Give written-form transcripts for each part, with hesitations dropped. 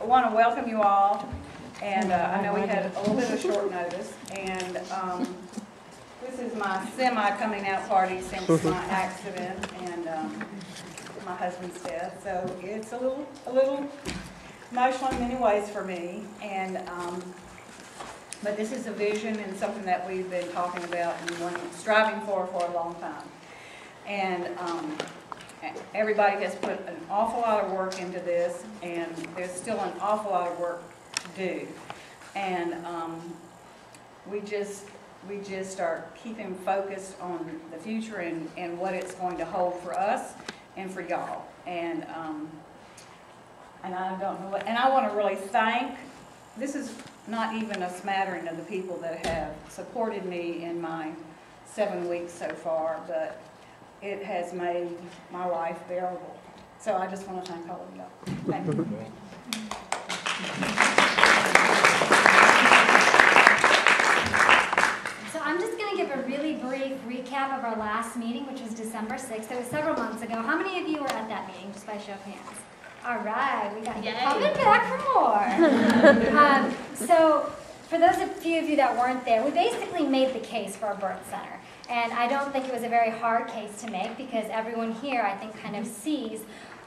want to welcome you all, and I know we had a little bit of short notice, and this is my semi-coming out party since my accident and my husband's death, so it's a little emotional in many ways for me, and but this is a vision and something that we've been talking about and striving for a long time. And everybody has put an awful lot of work into this, and there's still an awful lot of work to do. And we just are keeping focused on the future and what it's going to hold for us and for y'all. And I don't know what, and I want to really thank, this is not even a smattering of the people that have supported me in my 7 weeks so far, but it has made my life bearable. So I just want to thank all of y'all. Thank you. So I'm just going to give a really brief recap of our last meeting, which was December 6th. It was several months ago. How many of you were at that meeting, just by show of hands? All right, we got you coming back for more. So for those few of you that weren't there, we basically made the case for a birth center. And I don't think it was a very hard case to make because everyone here, I think, kind of sees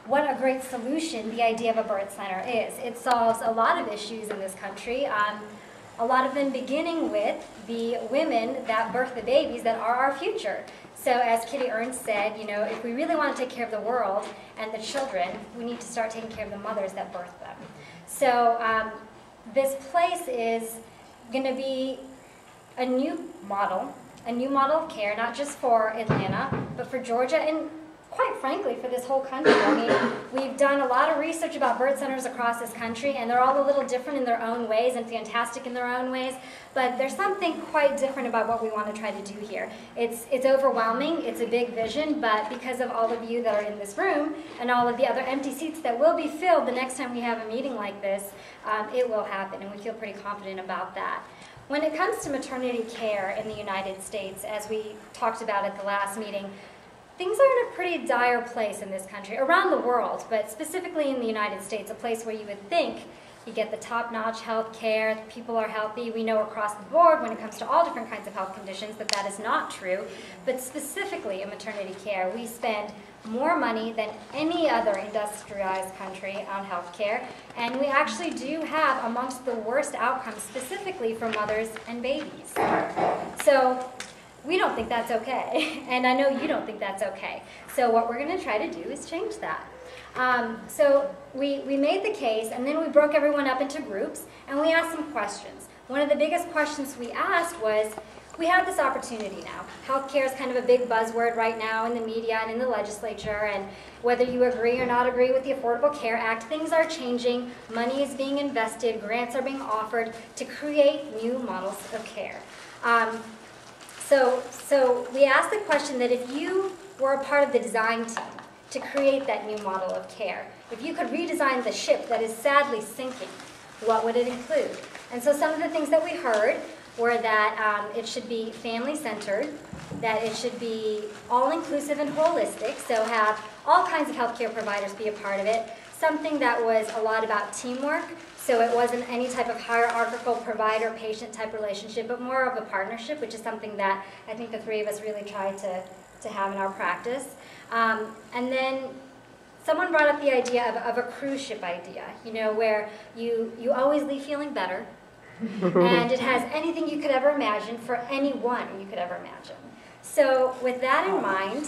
what a great solution the idea of a birth center is. It solves a lot of issues in this country, a lot of them beginning with the women that birth the babies that are our future. So as Kitty Ernst said, you know, if we really want to take care of the world and the children, we need to start taking care of the mothers that birth them. So this place is going to be a new model of care, not just for Atlanta, but for Georgia and quite frankly for this whole country. I mean, we've done a lot of research about birth centers across this country, and they're all a little different in their own ways and fantastic in their own ways, but there's something quite different about what we want to try to do here. It's overwhelming, it's a big vision, but because of all of you that are in this room and all of the other empty seats that will be filled the next time we have a meeting like this, it will happen, and we feel pretty confident about that. When it comes to maternity care in the United States, as we talked about at the last meeting, things are in a pretty dire place in this country, around the world, but specifically in the United States, a place where you would think you get the top-notch health care, people are healthy. We know across the board when it comes to all different kinds of health conditions that that is not true, but specifically in maternity care, we spend more money than any other industrialized country on health care, and we actually do have amongst the worst outcomes specifically for mothers and babies. So we don't think that's okay, and I know you don't think that's okay. So what we're going to try to do is change that. So we made the case, and then we broke everyone up into groups, and we asked some questions. One of the biggest questions we asked was, we have this opportunity now. Healthcare is kind of a big buzzword right now in the media and in the legislature, and whether you agree or not agree with the Affordable Care Act, things are changing, money is being invested, grants are being offered to create new models of care. So we asked the question that if you were a part of the design team to create that new model of care, if you could redesign the ship that is sadly sinking, what would it include? And so some of the things that we heard were that it should be family-centered, that it should be all-inclusive and holistic, so have all kinds of healthcare providers be a part of it, something that was a lot about teamwork, so it wasn't any type of hierarchical provider-patient type relationship, but more of a partnership, which is something that I think the three of us really try to have in our practice. And then someone brought up the idea of a cruise ship idea, you know, where you always leave feeling better, and it has anything you could ever imagine for anyone you could ever imagine. So with that in mind,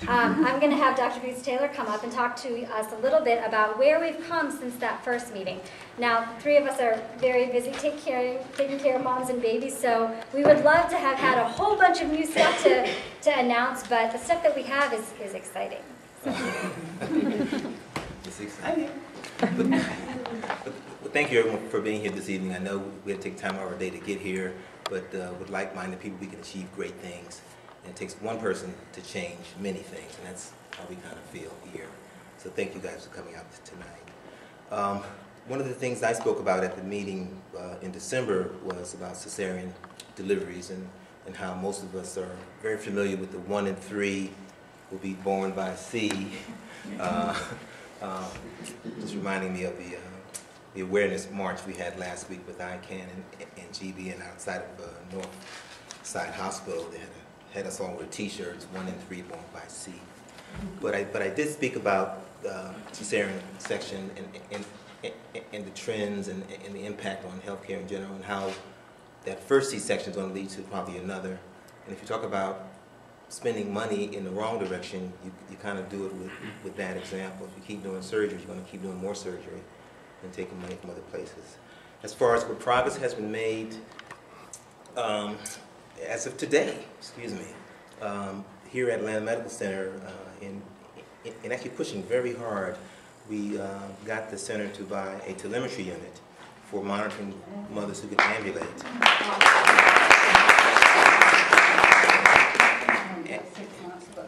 I'm going to have Dr. Bootstaylor come up and talk to us a little bit about where we've come since that first meeting. Now, the three of us are very busy taking care of moms and babies, so we would love to have had a whole bunch of new stuff to announce, but the stuff that we have is exciting. It's exciting. Well, thank you everyone for being here this evening. I know we had to take time out of our day to get here, but with like-minded people we can achieve great things. And it takes one person to change many things, and that's how we kind of feel here. So thank you guys for coming out tonight. One of the things I spoke about at the meeting in December was about cesarean deliveries and how most of us are very familiar with the 1 in 3 will be born by C. Just reminding me of the the awareness march we had last week with ICANN and GBN outside of North Side Hospital. They had us all wear T-shirts, 1 in 3 born by C. But I did speak about the cesarean section and the trends and the impact on healthcare in general, and how that first C-section is going to lead to probably another. And if you talk about spending money in the wrong direction, you kind of do it with that example. If you keep doing surgery, you're going to keep doing more surgery and taking money from other places. As far as what progress has been made, as of today, here at Atlanta Medical Center, in actually pushing very hard, we got the center to buy a telemetry unit for monitoring mothers who can ambulate.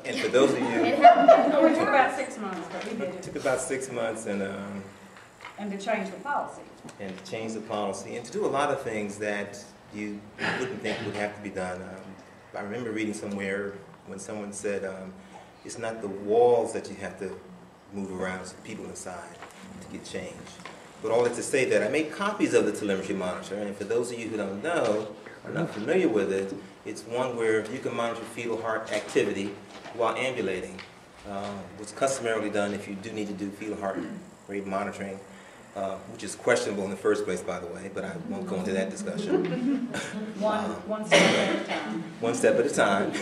And for those of you, it took about 6 months, but we did it. It took about 6 months, and to change the policy. And to change the policy, and to do a lot of things that you wouldn't think would have to be done. I remember reading somewhere when someone said, it's not the walls that you have to move around, it's the people inside to get change. But all that to say that I made copies of the telemetry monitor, and for those of you who don't know, or not familiar with it, it's one where you can monitor fetal heart activity while ambulating. What's customarily done if you do need to do fetal heart rate monitoring, which is questionable in the first place, by the way, but I won't go into that discussion. One step at a time. One step at a time.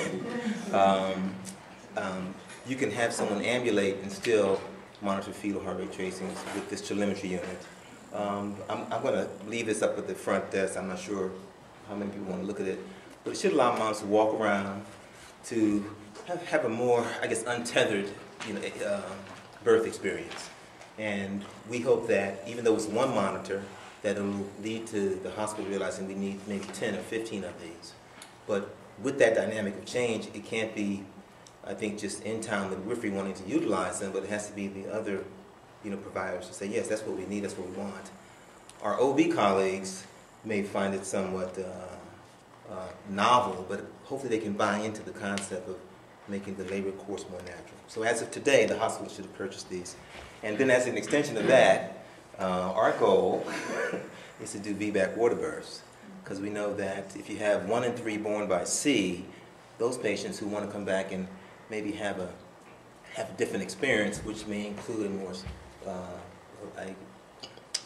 You can have someone ambulate and still monitor fetal heart rate tracings with this telemetry unit. I'm going to leave this up at the front desk. I'm not sure how many people want to look at it, but it should allow moms to walk around to have a more, I guess, untethered, birth experience. And we hope that even though it's one monitor, that it will lead to the hospital realizing we need maybe 10 or 15 of these. But with that dynamic of change, it can't be, I think, just Intown Midwifery wanting to utilize them, but it has to be the other, providers to say, yes, that's what we need, that's what we want. Our OB colleagues may find it somewhat novel, but hopefully they can buy into the concept of making the labor course more natural. So as of today, the hospital should have purchased these. And then as an extension of that, our goal is to do VBAC water births, because we know that if you have 1 in 3 born by C, those patients who want to come back and maybe have a different experience, which may include a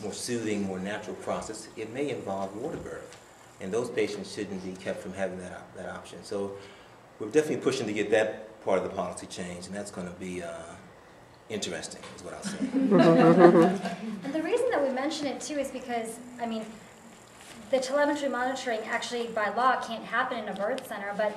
more soothing, more natural process, it may involve water birth. And those patients shouldn't be kept from having that option. So we're definitely pushing to get that part of the policy changed, and that's going to be interesting, is what I'll say. And the reason that we mention it too is because, the telemetry monitoring actually by law can't happen in a birth center, but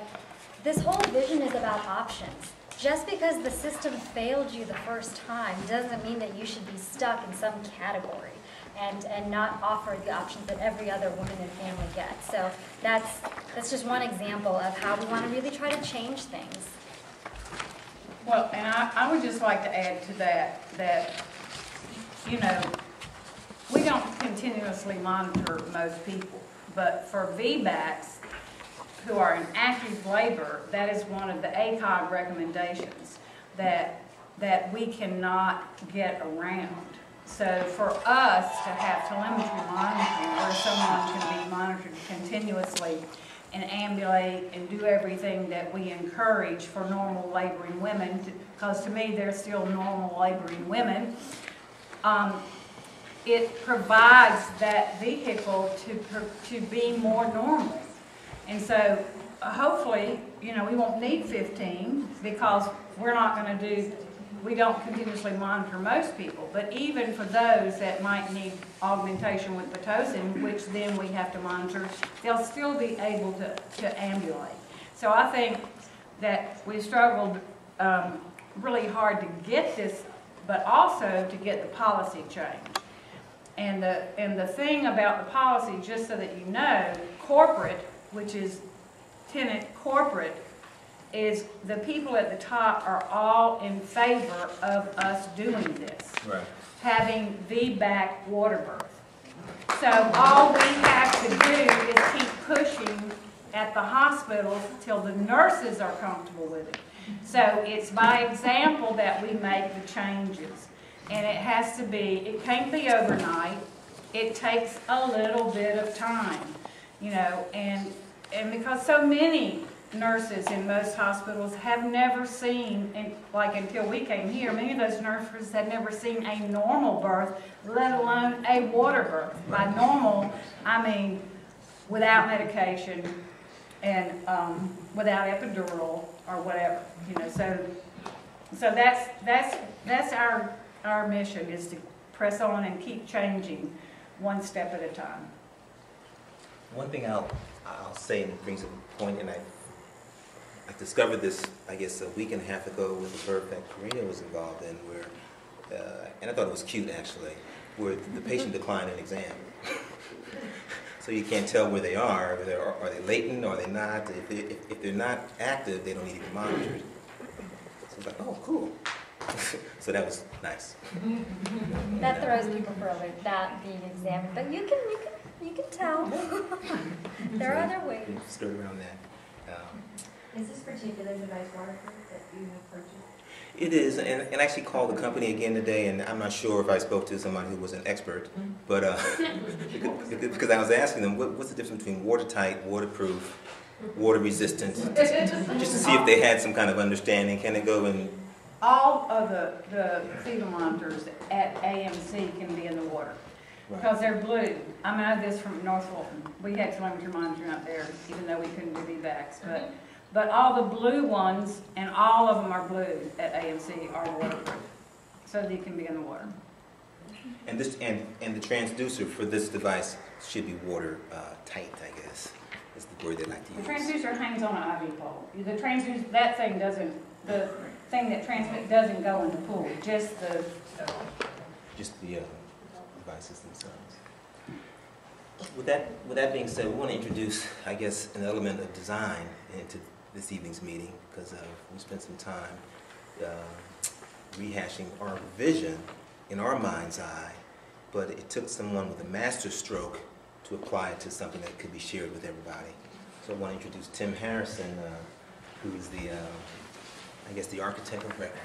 this whole vision is about options. Just because the system failed you the first time doesn't mean that you should be stuck in some category and not offer the options that every other woman and family gets. So that's just one example of how we want to really try to change things. Well, and I would just like to add to that, we don't continuously monitor most people, but for VBACs who are in active labor, that is one of the ACOG recommendations that we cannot get around. So for us to have telemetry monitoring where someone can be monitored continuously and ambulate and do everything that we encourage for normal laboring women, because to me they're still normal laboring women, it provides that vehicle to be more normal. And so hopefully, we won't need 15 because we don't continuously monitor most people. But even for those that might need augmentation with Pitocin, which then we have to monitor, they'll still be able to ambulate. So I think that we struggled really hard to get this, but also to get the policy change. And the thing about the policy, just so that you know, corporate, which is tenant corporate, is the people at the top are all in favor of us doing this, Right. having VBAC water birth. So all we have to do is keep pushing at the hospitals till the nurses are comfortable with it. So it's by example that we make the changes. And it can't be overnight. it takes a little bit of time, you know, and because so many nurses in most hospitals have never seen, and like until we came here, many of those nurses had never seen a normal birth, let alone a water birth. By normal, I mean without medication and without epidural or whatever, you know. So that's our mission, is to press on and keep changing one step at a time. One thing I'll say, and it brings up a point, and I discovered this, I guess, a week and a half ago with the birth that Karina was involved in, where, and I thought it was cute actually, where the patient declined an exam. So you can't tell where they are. Are they latent or are they not? If they're not active, they don't need to be monitored. So it's like, oh, cool. So that was nice. That throws people for a loop, that being examined, but you can tell. There are other ways. Skirt around that. Is this particular device waterproof that you have purchased? It is, and I actually called the company again today, and I'm not sure if I spoke to somebody who was an expert, but because I was asking them, what's the difference between watertight, waterproof, water resistant, just to see if they had some kind of understanding. Can it go in? All of the fetal monitors at AMC can be in the water. Because they're blue. I know this from North Fulton. We had telemetry monitoring up there, even though we couldn't do VBACs. But all the blue ones, and all of them are blue at AMC, are waterproof. So they can be in the water. And this and the transducer for this device should be water tight, I guess, is the word they like to use. The transducer hangs on an IV pole. The transducer, that thing doesn't, the thing that transmits doesn't go in the pool, just the devices themselves. With that being said, we want to introduce, I guess, an element of design into this evening's meeting, because we spent some time rehashing our vision in our mind's eye, but it took someone with a master stroke to apply it to something that could be shared with everybody. So I want to introduce Tim Harrison, who is the, I guess, the architect of record.